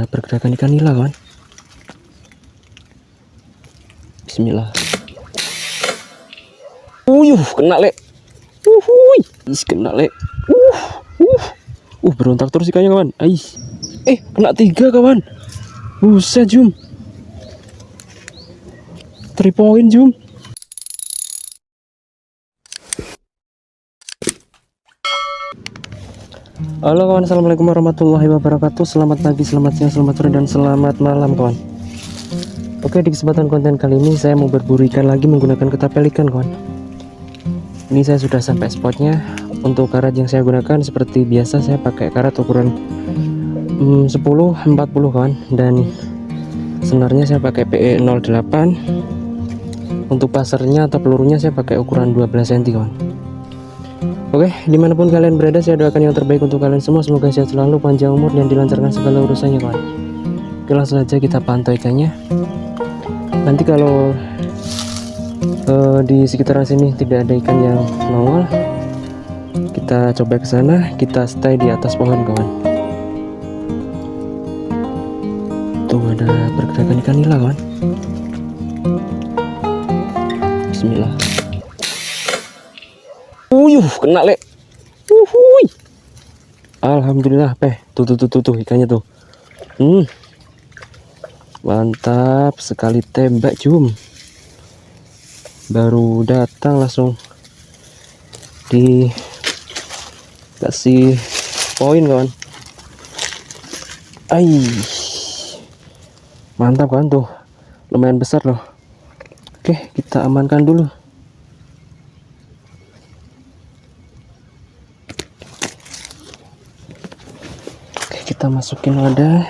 pergerakan ikan nila kawan. Bismillah. Kena le. Kena le. Berontak terus ikannya kawan. Kena 3 kawan. Buset Jum. 3 poin Jum. Halo kawan, assalamualaikum warahmatullahi wabarakatuh. Selamat pagi, selamat siang, selamat sore, dan selamat malam kawan. Oke, di kesempatan konten kali ini saya mau berburu ikan lagi menggunakan ketapel ikan kawan. Ini saya sudah sampai spotnya. Untuk karat yang saya gunakan seperti biasa, saya pakai karat ukuran 10-40 kawan. Dan senarnya saya pakai PE08. Untuk pasarnya atau pelurunya saya pakai ukuran 12 cm kawan. Oke, dimanapun kalian berada, saya doakan yang terbaik untuk kalian semua. Semoga sehat selalu, panjang umur, dan dilancarkan segala urusannya kawan. Oke, langsung saja kita pantau ikannya. Nanti kalau di sekitaran sini tidak ada ikan yang nongol, kita coba ke sana, kita stay di atas pohon kawan. Tuh ada pergerakan ikan nila kawan. Bismillah. Kena le. Alhamdulillah tuh ikannya tuh. Mantap sekali tembak Jum. Baru datang langsung dikasih poin kawan. Mantap kan tuh, lumayan besar loh. Oke, kita amankan dulu. Oke, kita masukin wadah.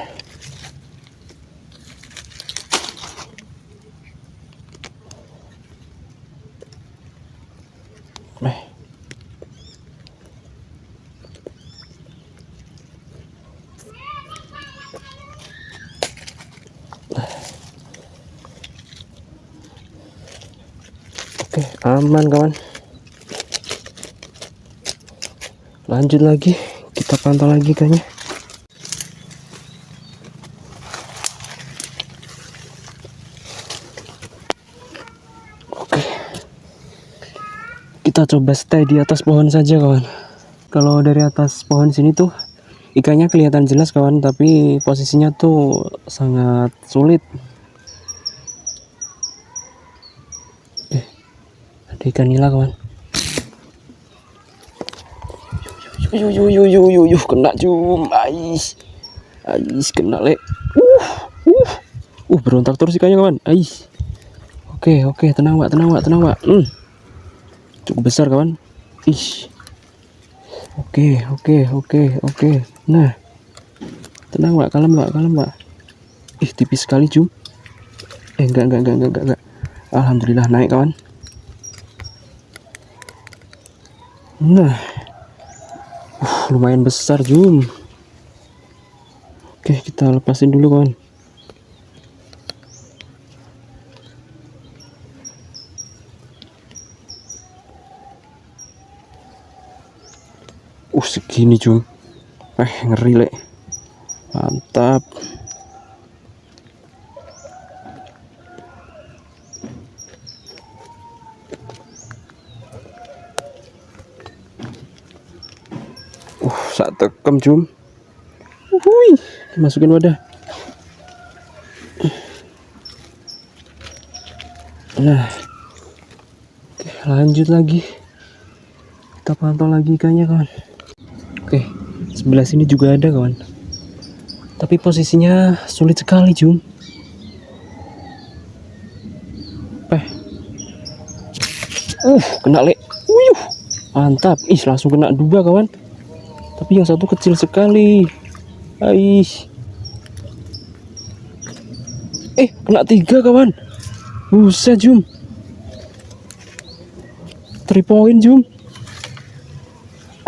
Oke, aman kawan. Lanjut lagi, kita pantau lagi ikannya. Oke, kita coba stay di atas pohon saja kawan. Kalau dari atas pohon sini tuh ikannya kelihatan jelas kawan, tapi posisinya tuh sangat sulit. Ada ikan nila kawan. Kena Jum. Kena le. Berontak terus ikannya kawan. Oke, tenang Pak. Cukup besar kawan. Oke. Nah, tenang Pak, kalem Pak. Tipis sekali Jum. Enggak. Alhamdulillah naik kawan. Nah, lumayan besar Jum. Oke, kita lepasin dulu kawan. Segini Jum. Ngeri le. Mantap. Saat tekem Jum. Masukin wadah. Nah, oke, lanjut lagi. Kita pantau lagi ikannya kawan. Oke, sebelah sini juga ada kawan. Tapi posisinya sulit sekali Jum. Kena le. Mantap. Langsung kena 2 kawan. Tapi yang satu kecil sekali. Kena 3 kawan. Buset Jum. 3 poin Jum.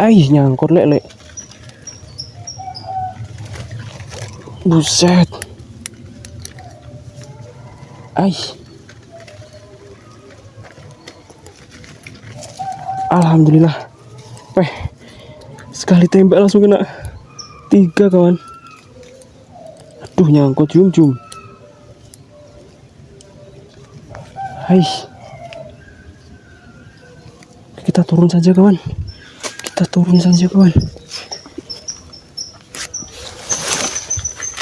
Nyangkut le. Buset. Alhamdulillah. Sekali tembak langsung kena 3 kawan. Aduh, nyangkut Jum. Hai. Kita turun saja kawan.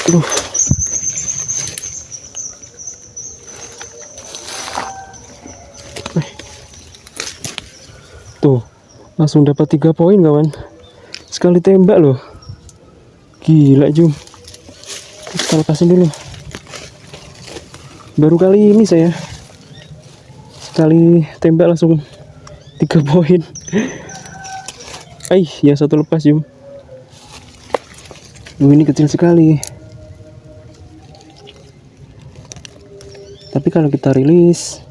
Aduh. Tuh, langsung dapat 3 poin kawan. Sekali tembak loh. Gila Jum. Kita lepasin dulu. Baru kali ini saya sekali tembak langsung 3 poin. Yang satu lepas Jum. Ini kecil sekali. Tapi kalau kita rilis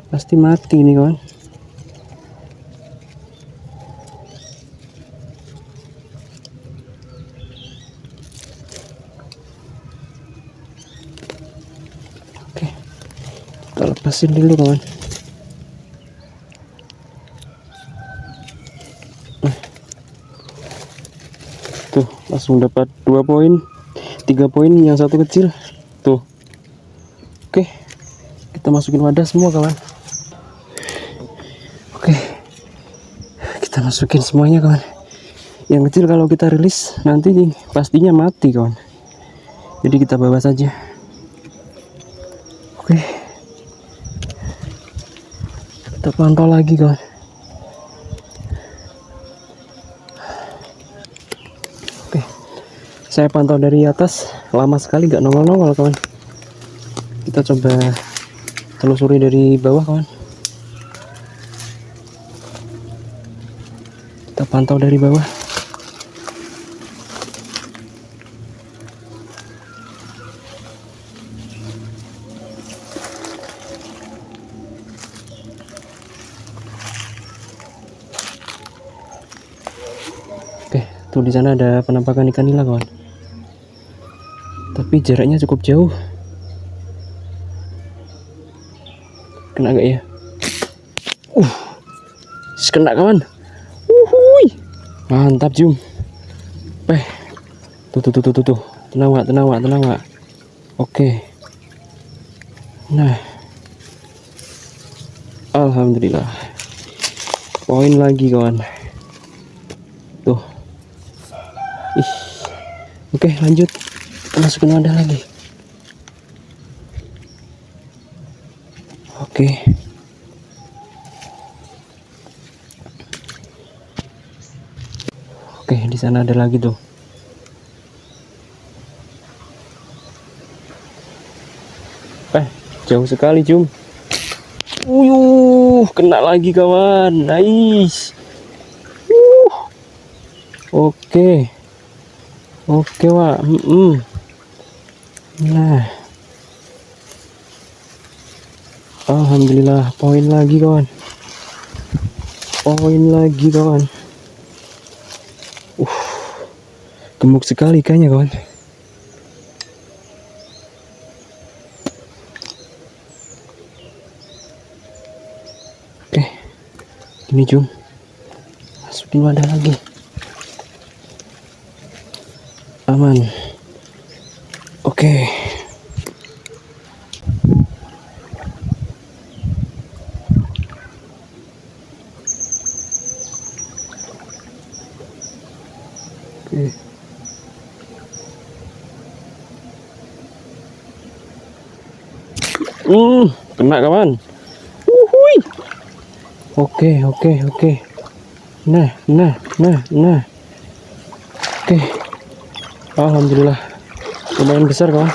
pasti mati nih kawan. Oke, kita lepasin dulu kawan. Tuh, langsung dapat 2 poin, 3 poin, yang satu kecil. Tuh. Oke, kita masukin wadah semua kawan. Oke, kita masukin semuanya kawan. Yang kecil kalau kita rilis nanti pastinya mati kawan. Jadi kita bawa saja. Oke, kita pantau lagi kawan. Oke, saya pantau dari atas, lama sekali gak nongol-nongol kawan. Kita coba telusuri dari bawah kawan. Kita pantau dari bawah. Oke, tuh di sana ada penampakan ikan nila kawan. Tapi jaraknya cukup jauh. Kena gak ya? Kena kawan. Mantap Jum. Tuh. Tenang Wak. Oke. Nah. Alhamdulillah. Poin lagi kawan. Tuh. Oke, lanjut. Kita masukin wadah lagi. Oke. Oke, di sana ada lagi tuh. Jauh sekali Jum. Kena lagi kawan. Nice. Oke. Oke Wak. Nah. Alhamdulillah, poin lagi kawan. Gemuk sekali ikannya kawan. Oke, ini Jum, masukin wadah lagi. Aman. Oke. Kena kawan. Oke. Nah. Oke. Alhamdulillah. Lumayan besar kawan.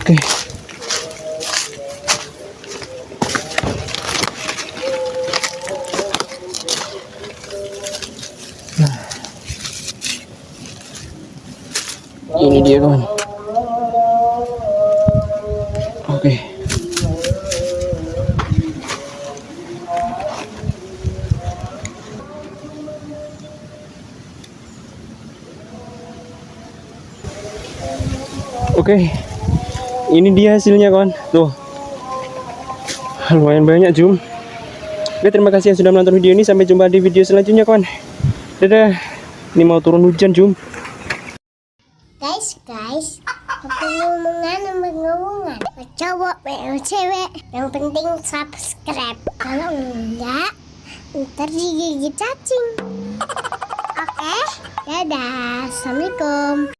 Oke. Ini dia kawan. Oke. Oke. Ini dia hasilnya kawan. Tuh. Lumayan banyak Jum. Oke, terima kasih yang sudah menonton video ini. Sampai jumpa di video selanjutnya kawan. Dadah. Ini mau turun hujan Jum. Guys, apa ngomongan, cowok, cewek, yang penting subscribe. Kalau enggak, ntar digigit cacing. Oke, dadah, assalamualaikum.